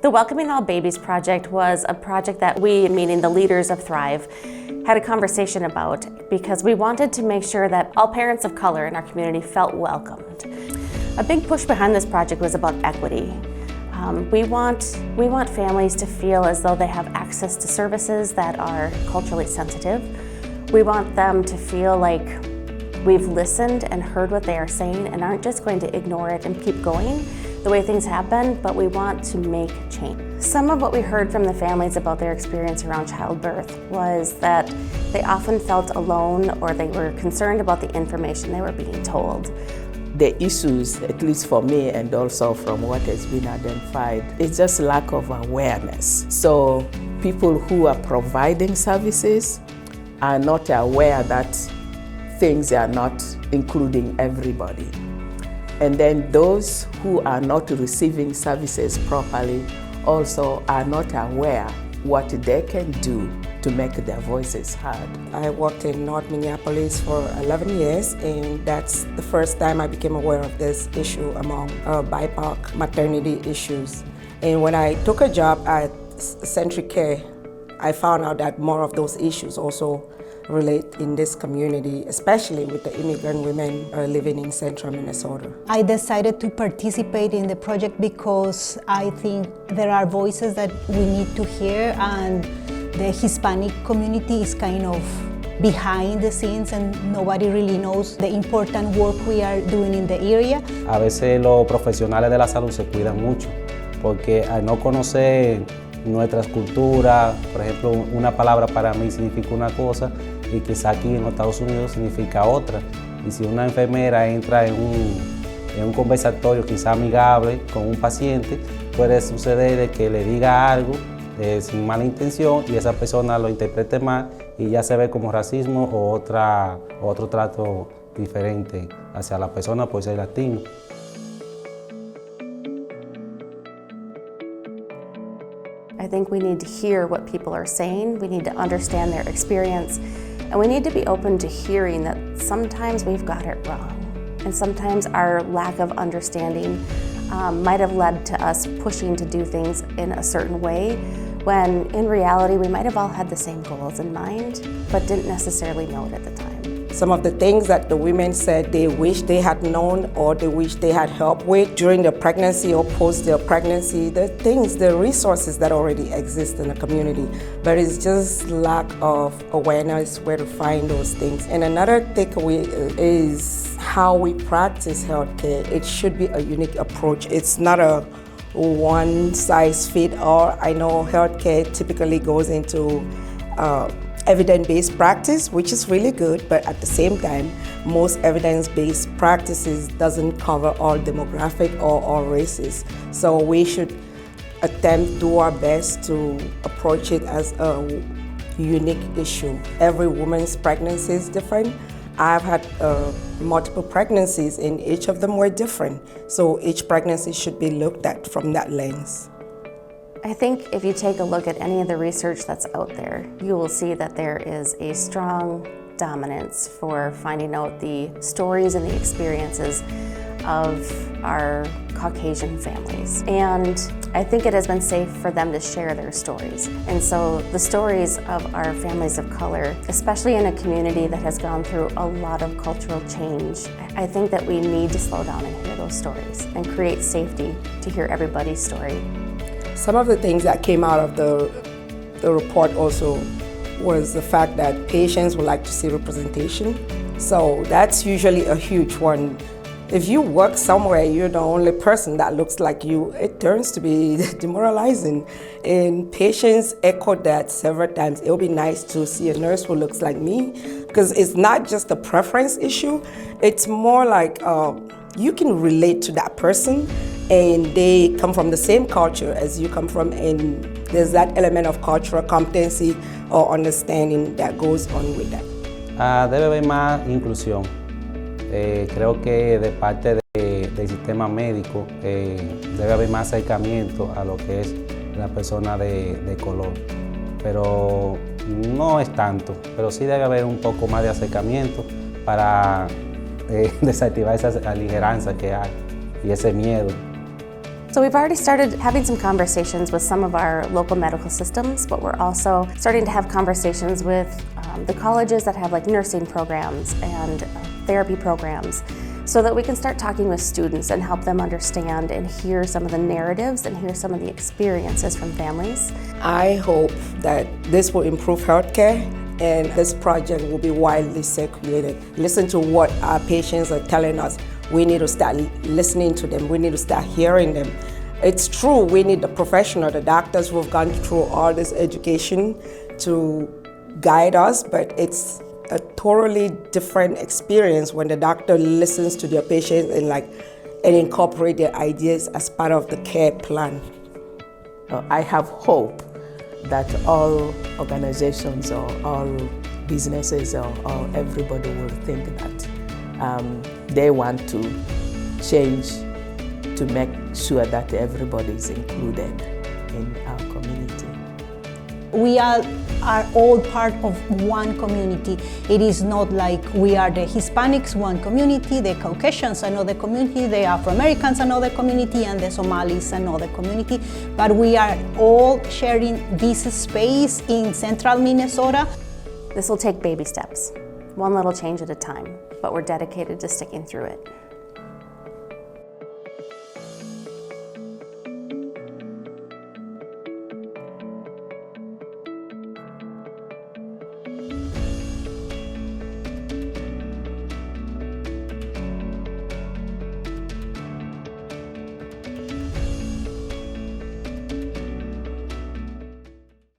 The Welcoming All Babies project was a project that we, meaning the leaders of Thrive, had a conversation about because we wanted to make sure that all parents of color in our community felt welcomed. A big push behind this project was about equity. We want families to feel as though they have access to services that are culturally sensitive. We want them to feel like we've listened and heard what they are saying and aren't just going to ignore it and keep going the way things have been, but we want to make change. Some of what we heard from the families about their experience around childbirth was that they often felt alone or they were concerned about the information they were being told. The issues, at least for me and also from what has been identified, is just lack of awareness. So people who are providing services are not aware that things are not including everybody. And then those who are not receiving services properly also are not aware what they can do to make their voices heard. I worked in North Minneapolis for 11 years, and that's the first time I became aware of this issue among BIPOC maternity issues. And when I took a job at Century Care, I found out that more of those issues also relate in this community, especially with the immigrant women living in central Minnesota. I decided to participate in the project because I think there are voices that we need to hear, and the Hispanic community is kind of behind the scenes and nobody really knows the important work we are doing in the area. A veces los profesionales de la salud se cuidan mucho porque al no conocer nuestras culturas, por ejemplo, una palabra para mí significa una cosa y quizá aquí en los Estados Unidos significa otra. Y si una enfermera entra en un conversatorio quizá amigable con un paciente, puede suceder de que le diga algo sin mala intención y esa persona lo interprete mal y ya se ve como racismo o otro trato diferente hacia la persona por ser latino. I think we need to hear what people are saying, we need to understand their experience, and we need to be open to hearing that sometimes we've got it wrong. And sometimes our lack of understanding might have led to us pushing to do things in a certain way, when in reality we might have all had the same goals in mind, but didn't necessarily know it at the time. Some of the things that the women said they wish they had known or they wish they had help with during their pregnancy or post their pregnancy, the resources that already exist in the community, but it's just lack of awareness where to find those things. And another takeaway is how we practice healthcare. It should be a unique approach. It's not a one-size-fits-all. I know healthcare typically goes into evidence-based practice, which is really good, but at the same time, most evidence-based practices doesn't cover all demographic or all races. So we should do our best to approach it as a unique issue. Every woman's pregnancy is different. I've had multiple pregnancies and each of them were different. So each pregnancy should be looked at from that lens. I think if you take a look at any of the research that's out there, you will see that there is a strong dominance for finding out the stories and the experiences of our Caucasian families. And I think it has been safe for them to share their stories. And so the stories of our families of color, especially in a community that has gone through a lot of cultural change, I think that we need to slow down and hear those stories and create safety to hear everybody's story. Some of the things that came out of the report also was the fact that patients would like to see representation. So that's usually a huge one. If you work somewhere, you're the only person that looks like you, it turns to be demoralizing. And patients echoed that several times. It would be nice to see a nurse who looks like me, because it's not just a preference issue. It's more like you can relate to that person and they come from the same culture as you come from, and there's that element of cultural competency or understanding that goes on with that. Debe haber más inclusión. Creo que de parte del sistema médico debe haber más acercamiento a lo que es la persona de color. Pero no es tanto, pero sí debe haber un poco más de acercamiento para desactivar esa aligerancia que hay y ese miedo. So we've already started having some conversations with some of our local medical systems, but we're also starting to have conversations with the colleges that have like nursing programs and therapy programs, so that we can start talking with students and help them understand and hear some of the narratives and hear some of the experiences from families. I hope that this will improve healthcare and this project will be widely circulated. Listen to what our patients are telling us. We need to start listening to them. We need to start hearing them. It's true, we need the professional, the doctors who have gone through all this education to guide us, but it's a totally different experience when the doctor listens to their patients and incorporate their ideas as part of the care plan. I have hope that all organizations or all businesses or everybody will think that they want to change to make sure that everybody is included in our community. We are all part of one community. It is not like we are the Hispanics, one community, the Caucasians, another community, the Afro-Americans, another community, and the Somalis, another community. But we are all sharing this space in central Minnesota. This will take baby steps, one little change at a time, but we're dedicated to sticking through it.